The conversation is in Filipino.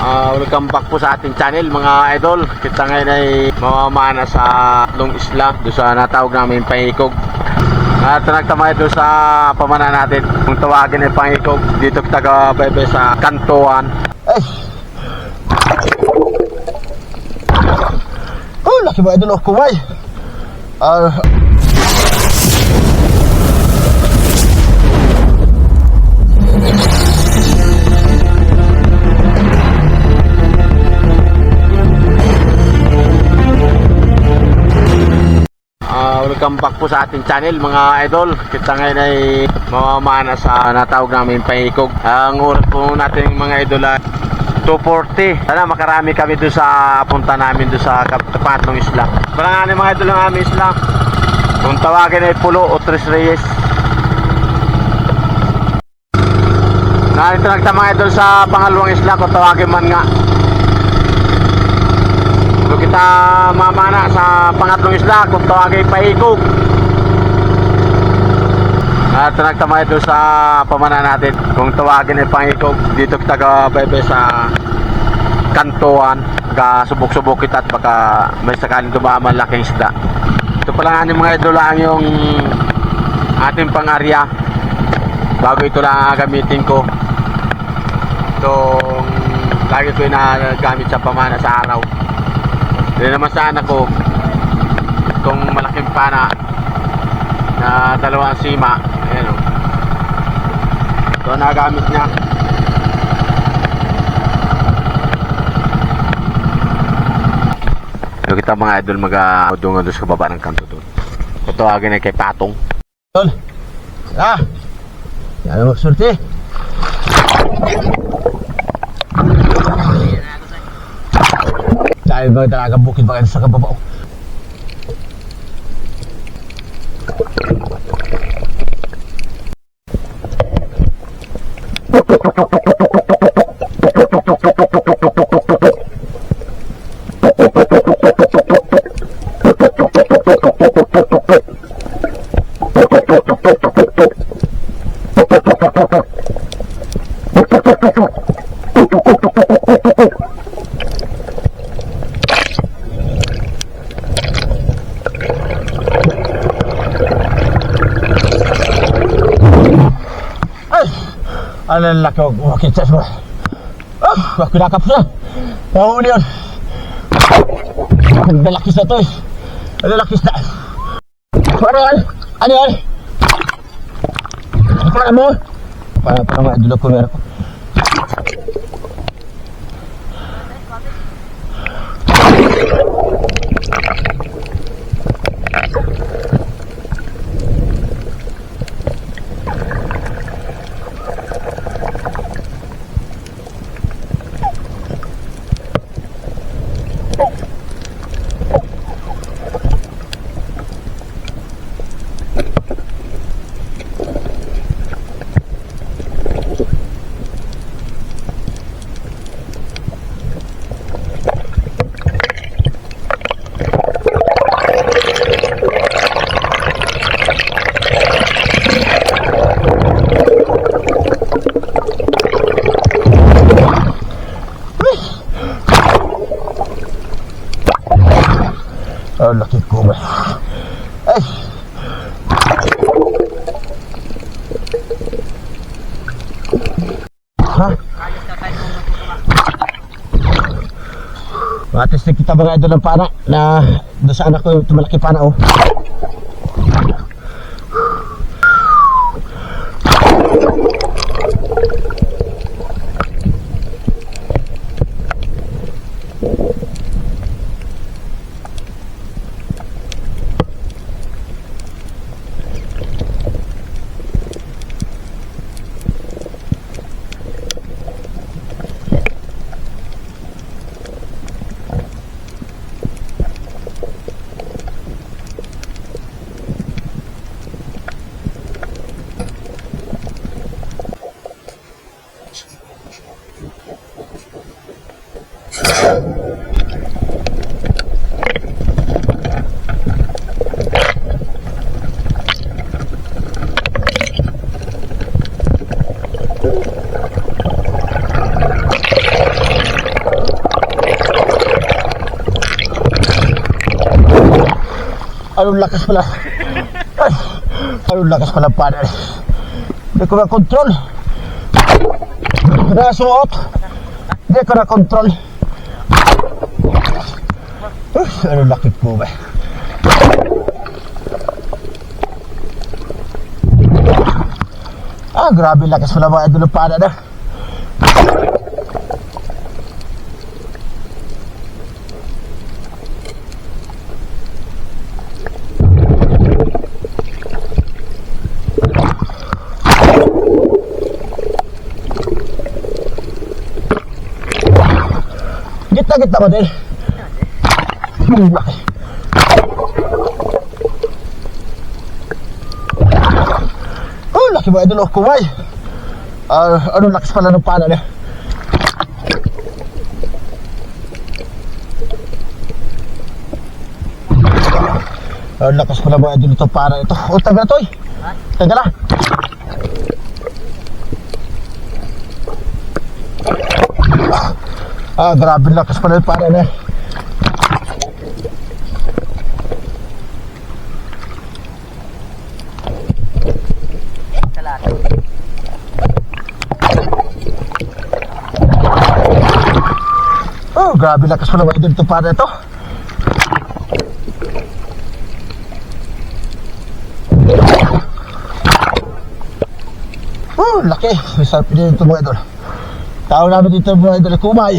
Welcome back po sa ating channel mga idol. Kita ngayon ay mamamana sa tatlong isla doon sa natawag namin Pangikog. At nagtamay doon sa pamana natin. Kung tawagin ay Pangikog, dito kita bebe sa Kantuan. Ay! Oh, laki ba idol, kumay? Welcome back po sa ating channel mga idol. Kita ngayon ay mamamana sa natawag namin Pangikog. Ang oras po natin mga idol ay 2:40. Sana makarami kami doon sa punta namin doon sa tatlong isla. Palanganin mga idol ang aming isla. Kung tawagin ay Pulo o Tres Reyes. Narito nagta mga idol sa pangalawang isla kung tawagin man nga. Kita mamana sa pangatlong isla kung tawagin Pangikog. At nagtamay doon sa pamana natin kung tawagin ay Pangikog. Dito kita bebe sa Kantuan. Subok-subok kita at baka may sakaling dumaan laking isda. Ito pala nga mga idol lang yung ating pang-arya. Bago ito lang gamitin ko. Itong lagi ko nagamit sa pamana sa araw. Hindi naman sana ko itong malaking pana na dalawang sima. Ayan o. Ito nagamit niya. Ito kita mga idol mag-udungan doon sa baba ng kanto doon. Tatawagin ay kay Patong. Idol! Yan ang magsulti. Dahil ba talaga bukid ba sa kababaw? Ang laki ko umakit sa suwa. Ako nakapos na. Nahuli yun. Ang lalakis na ito eh. Ang lalakis na. Ano yan? Ano yan? Ano ka mo? Para mga idol ko meron ko. Oh, laki ko ba? Ay! Ha? Matis na kita mga idol ng pana na doon sa anak ko yung malaki pana oh. Anong lakas pala. Ay, anong lakas pala pana. Hindi ko na control. Nasuot. Hindi ko na control. Anong lakit po ba? Grabe lakas pala mga idol ng pana na. Gitna-gitna ko din. Laki. Laki mga idol, kumay. Anong lakas pala ng pana niya? Anong lakas pala mga idol itong pana ito. Taga na to eh. Taga na. Grabe lakas pala yung pana niya. Grabe lakas pala mga idol itong pana ito. Laki. May sarap din ito mga idol. Tawag namin dito mga idol, kumay.